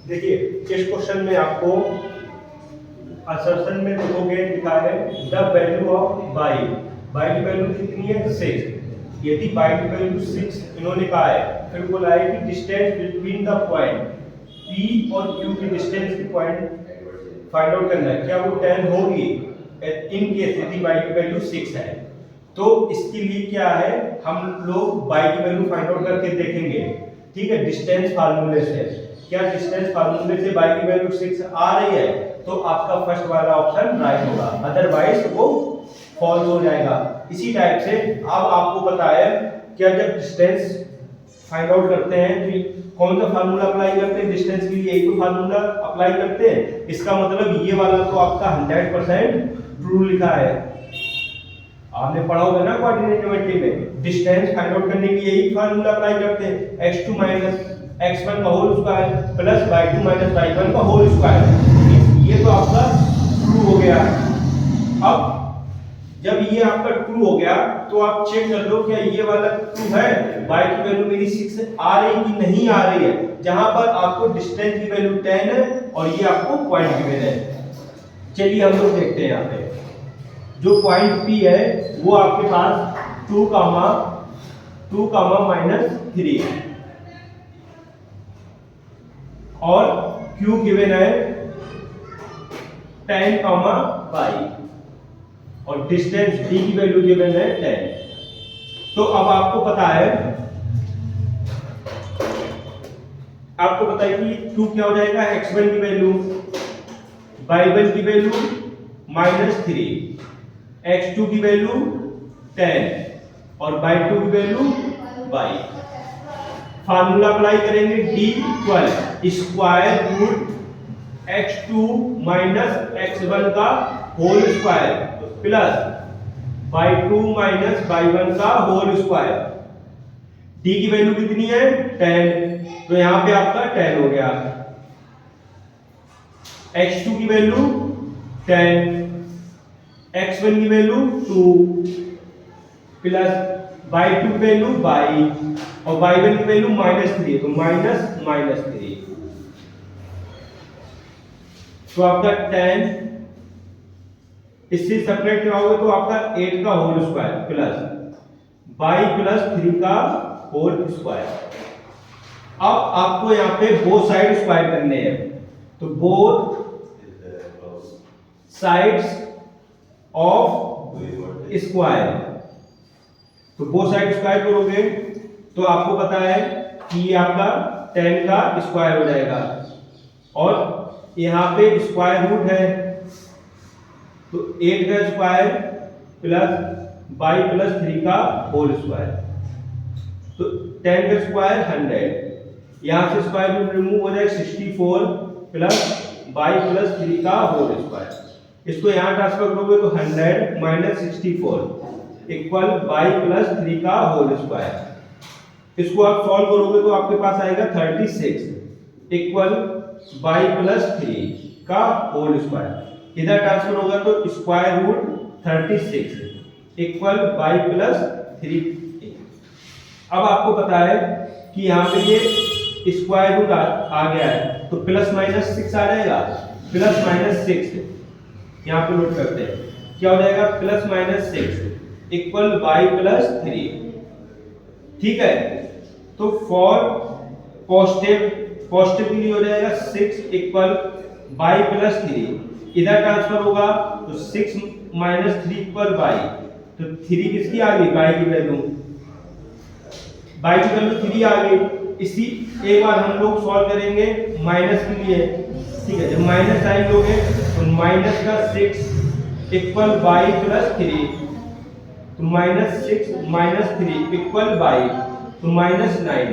देखिए इस क्वेश्चन में आपको असर्शन में देखोगे लिखा है द वैल्यू ऑफ बाई की वैल्यू कितनी है 6। यदि बाई की वैल्यू 6 इन्होंने कहा है, फिर बोला है कि distance between the point P और Q की डिस्टेंस की पॉइंट फाइंड आउट करना है, क्या वो 10 होगी इन केस यदि बाई की वैल्यू 6 है। तो इसके लिए क्या है, हम लोग बाई की वैल्यू फाइंड आउट करके देखेंगे, ठीक है, डिस्टेंस फार्मूले से। क्या डिस्टेंस फार्मूले से बाई की वैल्यू 6 आ रही है तो आपका फर्स्ट वाला ऑप्शन राइट होगा, अदरवाइज वो फॉल्स हो जाएगा। इसी टाइप से अब आपको पता है क्या जब डिस्टेंस फाइंड आउट करते हैं तो कौन सा फार्मूला अप्लाई करते हैं डिस्टेंस के लिए, एक तो फार्मूला अप्लाई करते हैं। इसका मतलब ये वाला तो आपका 100% ट्रू लिखा है। आपने पढ़ा होगा ना कोऑर्डिनेट ज्योमेट्री में, डिस्टेंस फाइंड आउट करने के लिए यही फार्मूला अप्लाई करते हैं, x2 माइनस x1 का whole square plus y2 minus y1 का होल स्क्वायर। ये तो आपका ट्रू हो गया। अब जब ये आपका ट्रू हो गया तो आप चेक कर लो क्या ये वाला ट्रू है, y की वैल्यू मेरी 6 आ रही कि नहीं आ रही है, जहां पर आपको डिस्टेंस की वैल्यू 10 है और ये आपको पॉइंट गिवन है। चलिए हम लोग देखते हैं यहाँ पे जो पॉइंट P है वो आपके पास 2 माइनस 3 और Q गिवन है 10 5 और डिस्टेंस D की वैल्यू गिवन है 10। तो अब आपको पता है कि 2 क्या हो जाएगा, x1 की वैल्यू, y1 की वैल्यू -3, x2 की वैल्यू 10 और y2 की वैल्यू 22। फार्मूला अप्लाई करेंगे d equal square root x2 minus x1 का whole square plus y2 minus y1 का होल स्क्वायर। d की वैल्यू कितनी है 10, तो यहां पे आपका 10 हो गया। x2 की वैल्यू 10, x1 की वैल्यू 2 प्लस y2 की वैल्यू 22 और y1 की वैल्यू -3, तो -3। तो आपका 10 इससे सब्ट्रैक्ट कराओगे तो आपका 8 का whole square plus y plus 3 का होल स्क्वायर। अब आपको यहाँ पे बोथ साइड स्क्वायर करने हैं, तो बोथ साइड्स ऑफ स्क्वायर, तो बोथ साइड स्क्वायर करोगे तो आपको पता है कि ये आपका 10 का स्क्वायर हो जाएगा और यहाँ पे स्क्वायर रूट है तो 8 का स्क्वायर प्लस y प्लस 3 का होल स्क्वायर, तो 10 का स्क्वायर 100, यहाँ से स्क्वायर रूट रिमूव हो जाएगा 64 प्लस y प्लस 3 का होल स्क्वायर। इसको यहाँ ट्रांसफर करोगे तो 100 माइनस 64 इक्वल y प्लस 3 का होल स्क्वायर। इसको आप सॉल्व करोगे तो आपके पास आएगा 36 इक्वल y प्लस 3 का होल स्क्वायर। इधर ट्रांसफर होगा तो square root 36 equal y plus 3। अब आपको पता है कि यहाँ पे ये स्क्वायर रूट आ गया है तो प्लस माइनस 6 आ जाएगा, प्लस माइनस 6 यहाँ पे नोट करते हैं क्या हो जाएगा, plus minus 6 equal y plus 3। ठीक है, तो फॉर पॉजिटिव के लिए हो जाएगा 6 इक्वल y प्लस 3, इधर ट्रांसफर होगा तो 6 माइनस 3 इक्वल y, तो 3 किसकी आ गई, y की वैल्यू 3 आ गई। इसी एक बार हम लोग सॉल्व करेंगे माइनस के लिए, ठीक है, जब माइनस साइन लोगे तो माइनस का 6 इक्वल y प्लस 3, तो -6 माइनस 3 इक्वल y, तो -9।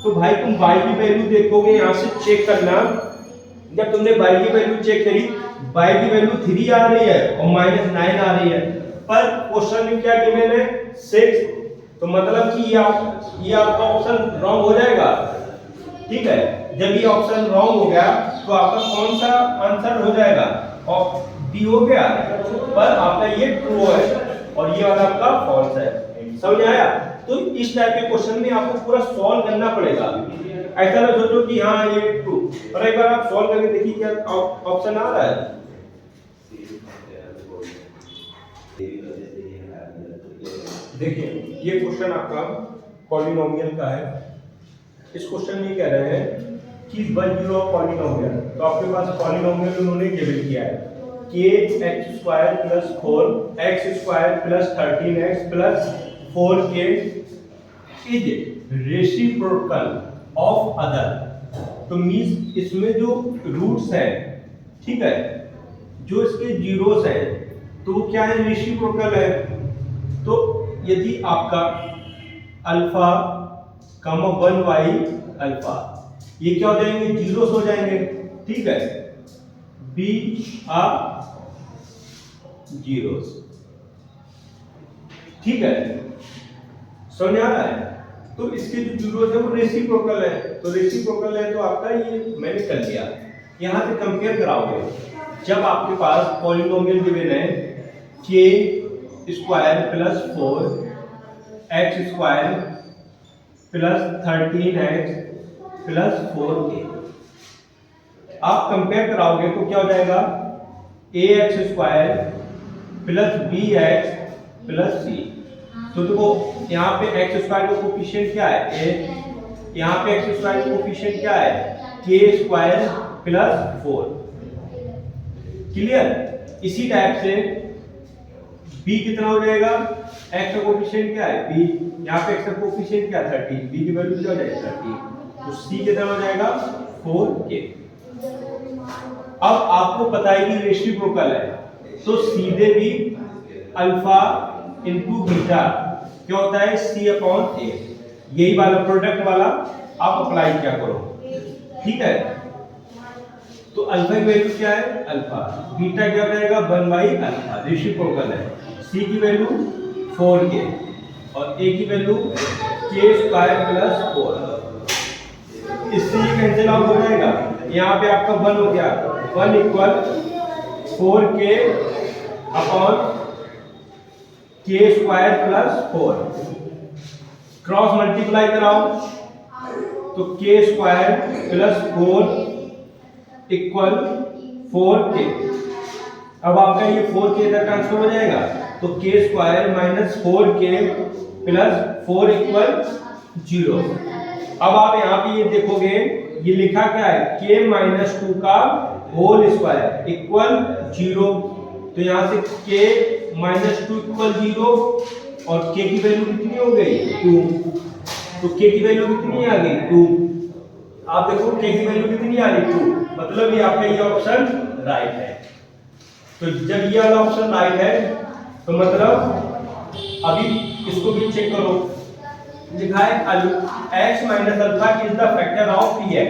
तो भाई तुम y की वैल्यू देखोगे, यहाँ से चेक करना, जब तुमने y की वैल्यू चेक करी, y की वैल्यू 3 आ रही है और -9 आ रही है, पर क्वेश्चन में क्या गिवन है 6, तो मतलब कि ये आपका ऑप्शन रॉन्ग हो जाएगा। ठीक है, जब ये ऑप्शन रॉन्ग हो गया तो आपका कौन सा आंसर हो जाएगा, और डी हो गया, पर आपका ये ट्रू है और ये वाला आपका फॉल्स है। समझ आया? तो इस टाइप के क्वेश्चन में आपको पूरा सॉल्व करना पड़ेगा। ऐसा ना सोचो कि हाँ ये ट्रू, और एक बार आप सॉल्व करके देखिए क्या ऑप्शन आ रहा है। देखिए ये क्वेश्चन आपका पॉलिनोमियल का है। इस क्वेश्चन में कह रहे हैं कि वन जीरो पॉलिनोमियल, तो आपके पास पॉलिनोमियल उन्होंने गिवन किया है k x square plus 4 x square plus 13x plus 4k is reciprocal of other. तो मींस इसमें जो रूट्स हैं, ठीक है, जो इसके जीरोस हैं, तो वो क्या है, रेसिप्रोकल है। तो यदि आपका अल्फा कमा 1y अल्फा, ये क्या हो जाएंगे, जीरोस हो जाएंगे, ठीक है, बी आर जीरोस, ठीक है, समझ आ रहा है। तो इसके जो जीरोस है वो रेसिप्रोकल है, तो रेसिप्रोकल है तो आपका ये मैंने कर लिया। यहां से कंपेयर कराओगे, जब आपके पास पॉलिनोमियल गिवन है k square plus 4 x square plus 13x plus 4k, आप कंपेयर कराओगे तो क्या हो जाएगा, ax square plus bx plus c। तो देखो यहाँ पे x स्क्वायर का कोफिशिएंट क्या है, a, यहाँ पे x स्क्वायर का कोफिशिएंट क्या है, k स्क्वायर प्लस 4। क्लियर। इसी टाइप से b कितना हो जाएगा, x का कोफिशिएंट क्या है b, यहाँ पे x का कोफिशिएंट क्या है 30, b की वैल्यू क्या हो जाएगी 30, तो c कितना हो जाएगा 4k। अब आपको पता है कि रेसिप्रोकल है, तो सीधे भी अल्फा इनटू बीटा क्या होता है, c अपॉन a, यही वाला प्रोडक्ट वाला आप अप्लाई क्या करो, ठीक है। तो अल्फा की वैल्यू क्या है अल्फा, बीटा क्या हो जाएगा 1 अल्फा, रेसिप्रोकल है। c की वैल्यू 4k और a की वैल्यू k स्क्वायर प्लस 4, इससे ये कैंसिल आउट हो जाएगा। यहाँ पे आपका 1 हो गया, 1 equal 4k upon k square plus 4, cross multiply कराओ तो k square plus 4 equal 4k। अब आपका ये 4k इधर ट्रांसफर हो जाएगा, तो k square minus 4k plus 4 equal 0। अब आप यहाँ पे ये देखोगे, ये लिखा क्या है, k माइनस 2 का होल स्क्वायर इक्वल 0, तो यहाँ से k माइनस 2 इक्वल 0 और k की वैल्यू कितनी हो गई 2, तो k की वैल्यू कितनी आ गई 2। आप देखो k की वैल्यू कितनी आ रही 2, मतलब ये आपका ये ऑप्शन राइट है। तो जब ये वाला ऑप्शन राइट है तो मतलब अभी इसको भी चेक करो, लिखा है x minus alpha is the factor of px।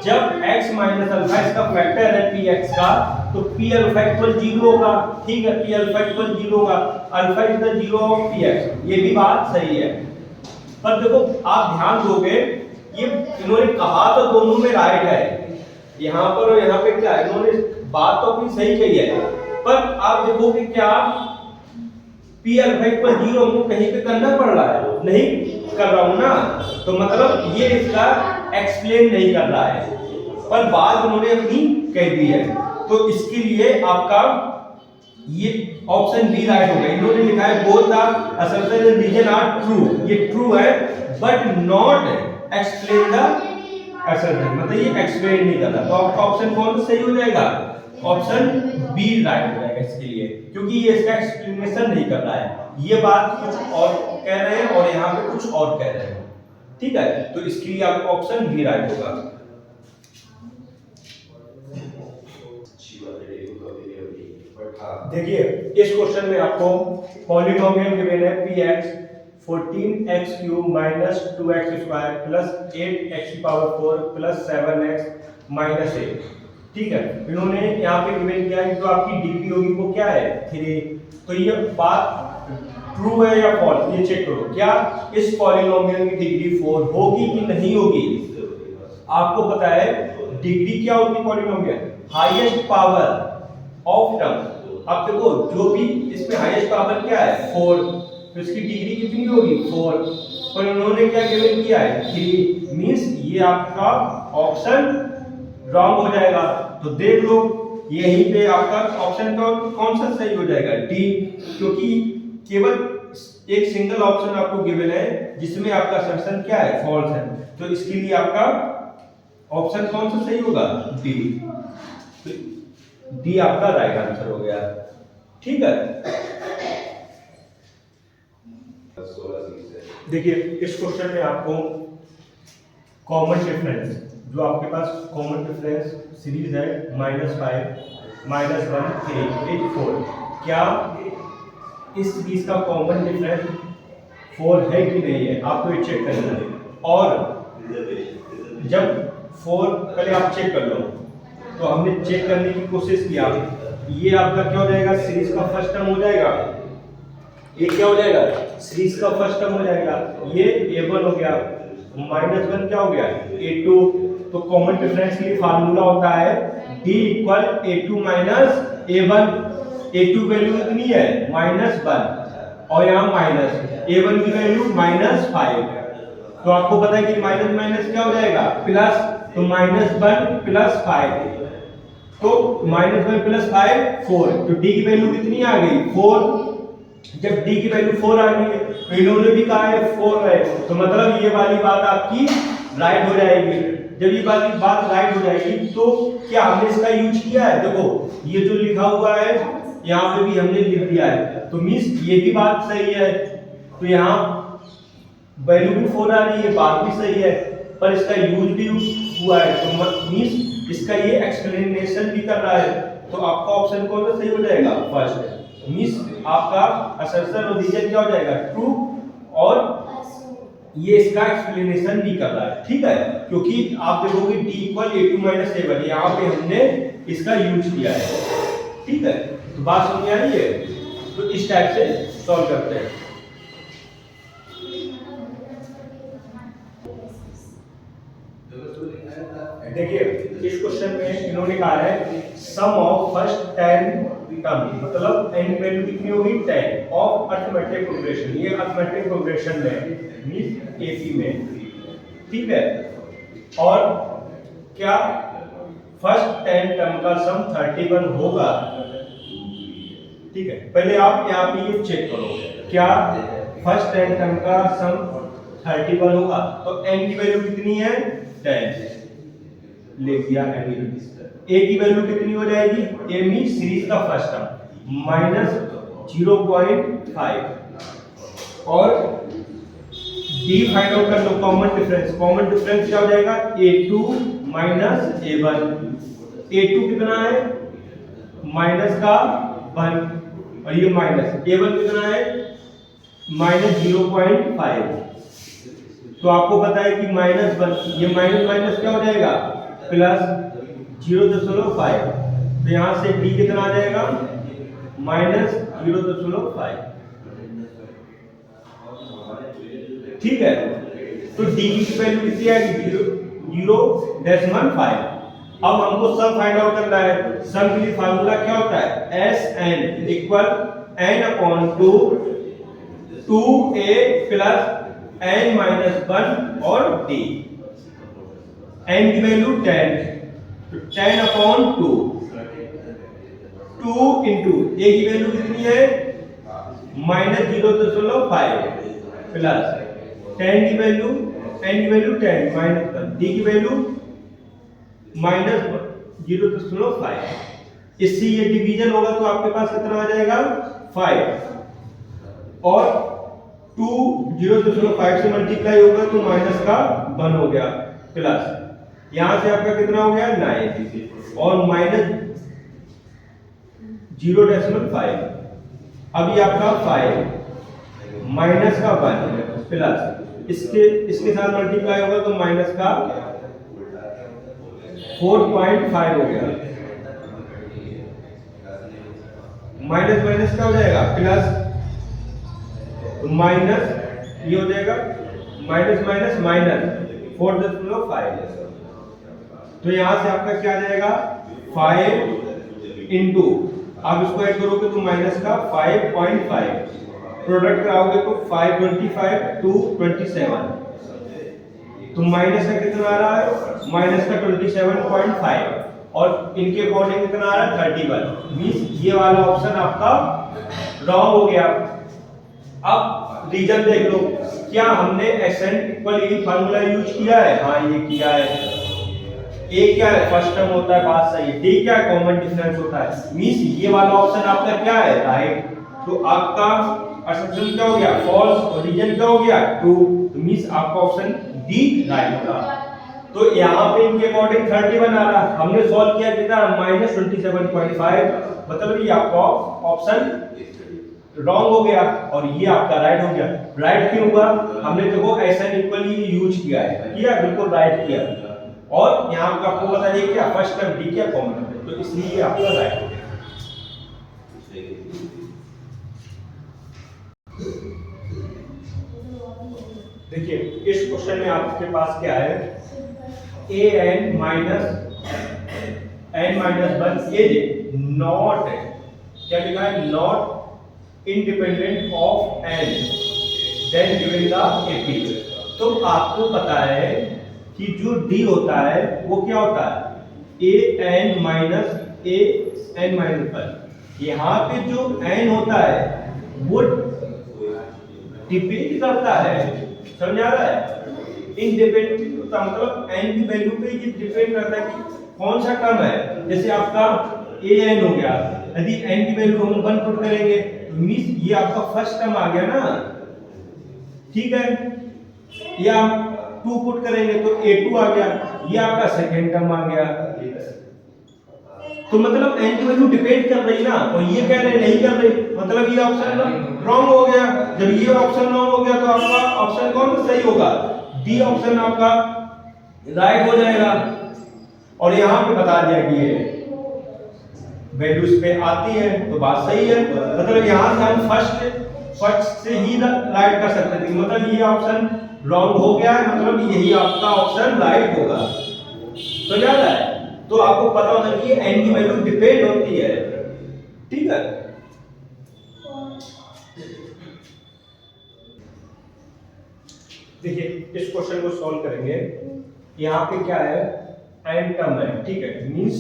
जब x माइनस अल्फा इसका फैक्टर है px का, तो p अल्फा इक्वल 0 होगा, ठीक है, p अल्फा इक्वल 0 होगा, alpha is the 0 of px, ये भी बात सही है। पर देखो आप ध्यान दोगे, ये इन्होंने कहा तो दोनों में राइट है, यहाँ पर और यहाँ पे क्या है, इन्होंने बात तो अपनी सही कही है, पर आप देखोगे क्या p अल्फा इक्वल 0 हमको कहीं पे करना पड़ रहा है, नहीं कर रहा हूं ना, तो मतलब ये इसका एक्सप्लेन नहीं कर रहा है, पर बात उन्होंने अपनी कह दी है। तो इसके लिए आपका ये ऑप्शन बी राइट होगा। इन्होंने लिखा है both the assumption and reason are true, ये ट्रू है but not explain the assumption, मतलब ये एक्सप्लेन नहीं करता। तो आपका ऑप्शन कौन सा सही हो जाएगा, ऑप्शन बी राइट हो जाएगा इसके लिए, क्योंकि ये इसका एक्सप्लेनेशन नहीं कर रहा है, ये बात कुछ और कह रहे हैं और यहाँ पे कुछ और कह रहे हैं, ठीक है। तो इसके लिए आपका ऑप्शन बी राइट होगा। देखिए इस क्वेश्चन में आपको पॉलिनोमियल गिवन है px 14x cube minus 2x square plus 8x की पावर 4 प्लस 7x माइनस 8, ठीक है। इन्होंने यहाँ पे गिवन किया है जो आपकी डिग्री होगी वो क्या है 3। तो ये बात ट्रू है या फॉल्स, ये चेक करो, क्या इस पॉलिनोमियल की डिग्री 4 होगी कि नहीं होगी। आपको पता है डिग्री क्या होती है polynomial, highest power of term. अब देखो जो भी इसमें हाईएस्ट पावर क्या है 4, तो इसकी डिग्री कितनी होगी 4, पर उन्होंने क्या गिवन किया है 3, मींस ये आपका ऑप्शन रॉन्ग हो जाएगा। तो देख लो यहीं पे आपका ऑप्शन कौन सा सही हो जाएगा, डी, क्योंकि केवल एक सिंगल ऑप्शन आपको गिवन है जिसमें आपका असर्शन क्या है, फॉल्स है। तो इसके लिए आपका ऑप्शन कौन सा सही होगा, डी। डी आपका राइट आंसर हो गया। ठीक है, देखिए इस क्वेश्चन में आपको कॉमन डिफरेंस, जो आपके पास कॉमन डिफरेंस सीरीज है -5, -1, 3, 8, 4, क्या इस सीरीज का कॉमन डिफरेंस 4 है कि नहीं है, आपको ये चेक करना है। और जब 4 पहले आप चेक कर लो, तो हमने चेक करने की कोशिश किया, ये आपका क्या हो जाएगा, सीरीज का फर्स्ट टर्म हो जाएगा। ये क्या हो जाएगा, सीरीज का फर्स्ट टर्म हो जाएगा। ये a1 हो गया, -1 क्या हो गया, a2। तो कॉमन डिफरेंस के लिए फार्मूला होता है d = a2 - a1। a2 value कितनी है, -1, और यहाँ माइनस a1 की वैल्यू -5। तो आपको पता है कि माइनस माइनस क्या हो जाएगा, प्लस। तो -1 + 5, तो -1 + 5 4। तो d की वैल्यू कितनी आ गई, 4। जब d की वैल्यू 4 आ गई है, तो इन्होंने भी कहा है 4 है, तो मतलब ये वाली बात आपकी राइट हो जाएगी। जब ये वाली बात राइट हो जाएगी तो क्या हमने इसका यूज किया है, देखो ये जो लिखा हुआ है यहाँ पे भी हमने लिख दिया है, तो मींस ये भी बात सही है। तो यहाँ वैल्यू भी 4 आ रही है, बात भी सही है, पर इसका यूज भी हुआ है, तो मींस इसका ये एक्सप्लेनेशन भी कर रहा है। तो आपका ऑप्शन कौन सा सही हो जाएगा, फर्स्ट। मींस आपका असर्शन और रीजन क्या हो जाएगा, ट्रू, और ये इसका एक्सप्लेनेशन भी कर रहा है। ठीक है, क्योंकि आप देखोगे d = a2 - a1, यहाँ पे हमने इसका यूज किया है। ठीक है, तो बात समझ आ रही है। तो इस टाइप से सॉल्व करते हैं। देखिए इस क्वेश्चन में इन्होंने कहा है सम ऑफ फर्स्ट 10 टर्म, मतलब n की वैल्यू कितनी होगी, 10 ऑफ अरिथमेटिक प्रोग्रेशन। ये अरिथमेटिक प्रोग्रेशन में मींस एसी में। ठीक है, और क्या फर्स्ट 10 टर्म का सम 31 होगा। ठीक है, पहले आप यहाँ पे ये चेक करो, क्या फर्स्ट 10 टर्म का सम 31 होगा। तो n की वैल्यू कितनी है, 10, लिख दिया n रजिस्टर। a की वैल्यू कितनी हो जाएगी, a मींस सीरीज का फर्स्ट टर्म -0.5, और d फाइंड आउट कर लो, कॉमन डिफरेंस। कॉमन डिफरेंस क्या हो जाएगा, a2 - a1। a2 कितना है, माइनस का 1, और ये माइनस a1 कितना है, -0.5। तो आपको पता है कि -1, ये माइनस माइनस क्या हो जाएगा, प्लस 0.5। तो यहां से d कितना आ जाएगा, -0.5। ठीक है, तो d की वैल्यू कितनी आएगी, 0.5। अब हमको सम फाइंड आउट करना है। सम के लिए फार्मूला क्या होता है, Sn = n/2 2a + n-1 और d। n की वैल्यू 10, तो 10/2, 2 into a की वैल्यू कितनी है, -0.5 प्लस 10 की वैल्यू, n की वैल्यू 10 -1, d की वैल्यू -0.5। इससे ये डिवीजन होगा तो आपके पास कितना आ जाएगा, 5, और 2 0.5 से मल्टीप्लाई होगा तो माइनस का 1 हो गया, प्लस यहां से आपका कितना हो गया, 9, और -0.5। अभी आपका 5 माइनस का 1 प्लस इसके साथ मल्टीप्लाई होगा तो माइनस का 4.5 हो गया, माइनस माइनस क्या हो जाएगा, प्लस, माइनस ये हो जाएगा माइनस माइनस माइनस 4.5। तो यहां से आपका क्या आ जाएगा, 5 इंटू, आप इसको ऐड करोगे तो माइनस का 5.5, प्रोडक्ट कराओगे तो 5 25 2 27, तो माइनस का कितना आ रहा है, माइनस का 27.5 और इनके अकॉर्डिंग कितना आ रहा है 31, मींस ये वाला ऑप्शन आपका रॉन्ग हो गया। अब रीजन देख लो, क्या हमने SN इक्वल ए फार्मूला यूज किया है, हाँ ये किया है। ए क्या है, फर्स्ट टर्म होता है, बात सही है। डी क्या है, कॉमन डिफरेंस होता है, मींस ये वाला ऑप्शन आपका क्या है, राइट। तो आपका असम्पशन क्या हो गया, फॉल्स, और रीजन क्या हो गया, ट्रू, तो मींस आपका ऑप्शन डी राइट होगा। तो यहाँ पे इनके अकॉर्डिंग 31 आ रहा, हमने सॉल्व किया कितना, -27.5, मतलब ये आपका ऑप्शन रॉन्ग हो गया और ये आपका राइट हो गया। राइट क्यों हुआ, हमने देखो SN इक्वल यूज किया है, किया, बिल्कुल राइट किया। और यहाँ पे आपको बता दिया क्या, फर्स्ट टर्म डी क्या कॉमन है, तो इसलिए ये आपका राइट हो गया। देखिए इस क्वेश्चन में आपके पास क्या है, an minus n-1 is not, क्या लिखा है, not independent of n then given the AP। तो आपको पता है कि जो d होता है वो क्या होता है, an माइनस an-1। यहाँ पे जो n होता है वो डिपेंड करता है, समझ आ रहा है, इंडिपेंडेंट का मतलब n की वैल्यू पे ये डिपेंड करता है कि कौन सा टर्म है। जैसे आपका an हो गया, यदि n की वैल्यू हम 1 पुट करेंगे तो मींस ये आपका फर्स्ट टर्म आ गया ना, ठीक है, या 2 पुट करेंगे तो a2 आ गया, ये आपका सेकंड टर्म आ गया। तो मतलब n की वैल्यू डिपेंड कर रही ना, और ये कह रहे नहीं कर रही, मतलब ये ऑप्शन रॉन्ग हो गया। जब ये ऑप्शन रॉन्ग हो गया तो आपका ऑप्शन कौन सा सही होगा, डी ऑप्शन आपका राइट हो जाएगा। और यहाँ पे बता दिया कि ये वैल्यूज पे आती है तो बात सही है, मतलब यहाँ से हम फर्स्ट से ही राइट कर सकते थे, मतलब ये ऑप्शन रॉन्ग हो गया है, मतलब यही आपका ऑप्शन राइट होगा। तो याद है, तो आपको पता होना चाहिए n की वैल्यू डिपेंड होती है, ठीक है। देखिए इस क्वेश्चन को सॉल्व करेंगे, यहाँ पे क्या है, n टर्म है, ठीक है, मींस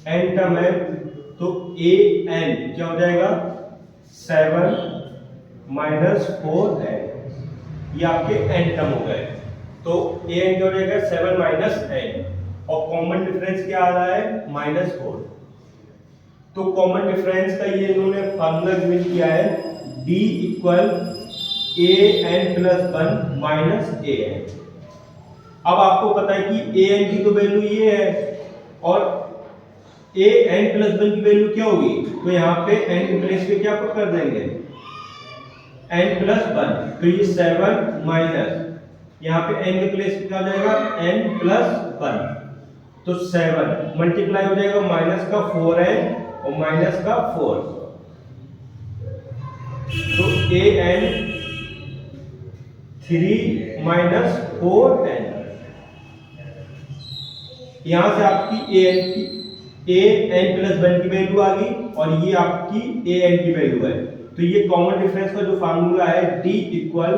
n टर्म है तो an क्या हो जाएगा, 7 माइनस 4n, ये आपके n टर्म हो गए। तो an क्या हो जाएगा, 7 माइनस n, और कॉमन डिफरेंस क्या आ रहा है, -4। तो कॉमन डिफरेंस का ये इन्होंने फार्मूला यूज किया है, d equal an+1 minus an। अब आपको पता है कि an की तो वैल्यू ये है और an+1 की वैल्यू क्या होगी, तो यहाँ पे n के प्लेस पे क्या पुट कर देंगे, n+1, तो ये 7 माइनस, यहाँ पे n के प्लेस पे क्या हो जाएगा, n+1, तो 7 मल्टीप्लाई हो जाएगा माइनस का 4n और माइनस का 4, तो an 3 माइनस 4n। यहां से आपकी an+1 की वैल्यू आ गई और ये आपकी an की वैल्यू है। तो ये कॉमन डिफरेंस का जो फार्मूला है d equal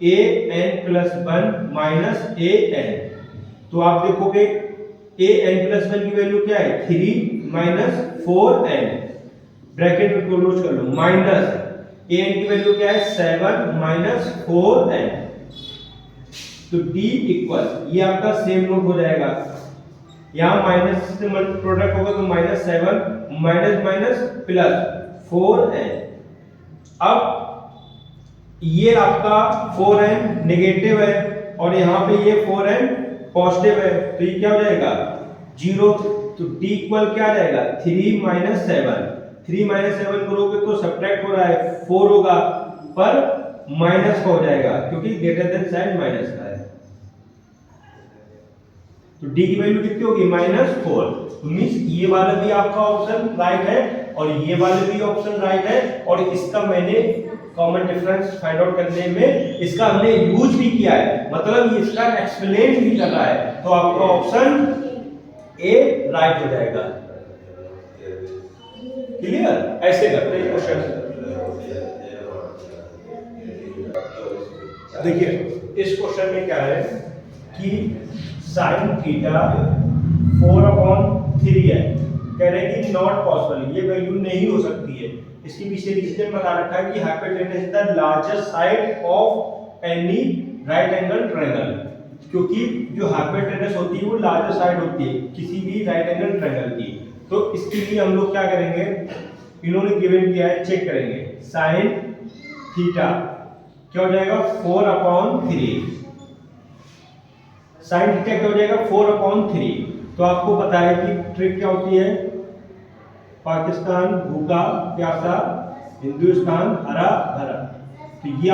an+1 minus an। तो आप देखोगे an+1 की वैल्यू क्या है, 3 माइनस 4n, ब्रैकेट में क्लोज कर लो, माइनस an की वैल्यू क्या है, 7 माइनस 4n। तो d इक्वल, ये आपका सेम नोट हो जाएगा, यहाँ माइनस से प्रोडक्ट होगा तो -7 माइनस माइनस प्लस 4n। अब ये आपका 4n नेगेटिव है और यहाँ पे ये 4n पॉजिटिव है, तो ये क्या हो जाएगा, 0। तो d इक्वल क्या आ जाएगा, 3 माइनस 7, 3 माइनस 7 करोगे तो सब्ट्रैक्ट हो रहा है 4 होगा, पर माइनस का हो जाएगा क्योंकि ग्रेटर देन साइन माइनस का है। तो d की वैल्यू कितनी होगी, -4। तो मींस ये वाला भी आपका ऑप्शन राइट है और ये वाला भी ऑप्शन राइट है, और इसका मैंने कॉमन डिफरेंस फाइंड आउट करने में इसका हमने यूज भी किया है, मतलब इसका एक्सप्लेन भी कर रहा है। तो आपका ऑप्शन ए राइट हो जाएगा। क्लियर, ऐसे करते हैं क्वेश्चन। देखिए इस क्वेश्चन में क्या है, कि साइन थीटा 4/3 है, कह रहे हैं कि नॉट पॉसिबल, ये वैल्यू नहीं हो सकती है। इसके पीछे रीजन बता रखा है कि hypotenuse is the largest side of any right angle triangle, क्योंकि जो हाइपोटेनस होती है वो लार्जेस्ट साइड होती है किसी भी राइट एंगल ट्रायंगल की। तो इसके लिए हम लोग क्या करेंगे, इन्होंने गिवन किया है, चेक करेंगे। साइन थीटा क्या हो जाएगा 4/3, साइन थीटा क्या हो जाएगा 4/3। तो आपको पता है कि ट्रिक क्या होती है, पाकिस्तान भूखा प्यासा, हिंदुस्तान हरा भरा। तो ये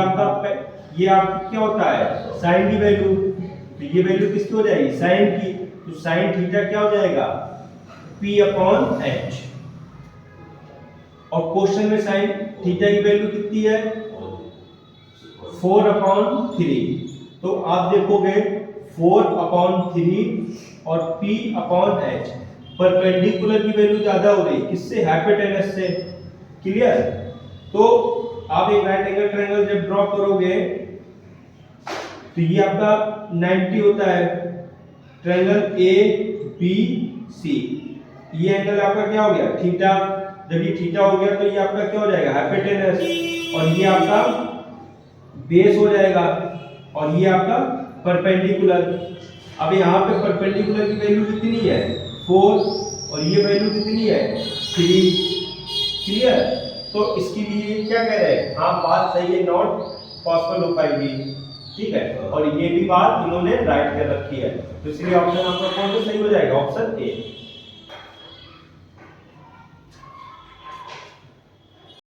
आपकी क्या होता है साइन की वैल्यू, तो ये वैल्यू किसकी हो जाएगी साइन की। तो साइन थीटा क्या हो जाएगा P/H। और क्वेश्चन में साइन थीटा की वैल्यू कितनी है 4/3। तो आप देखोगे 4/3 और P/H परपेंडिकुलर की वैल्यू ज्यादा हो रही किससे, हाइपोटेनस से। क्लियर। तो आप एक राइट एंगल ट्रायंगल जब ड्रॉ करोगे तो ये आपका 90 होता है, ट्रायंगल ABC। ये एंगल आपका क्या हो गया थीटा, जब ये थीटा हो गया तो ये आपका क्या हो जाएगा हाइपोटेनस, और ये आपका बेस हो जाएगा, और ये आपका परपेंडिकुलर। अब यहाँ पे परपेंडिकुलर की वैल्यू कितनी है 4 और ये वैल्यू कितनी है 3। क्लियर। तो इसके लिए क्या कह रहे हैं, हाँ बात सही है, नॉट पॉसिबल हो पाएगी। ठीक है, और ये भी बात इन्होंने राइट कर रखी है, तो इसलिए ऑप्शन आपका कौन सा सही हो जाएगा, ऑप्शन ए।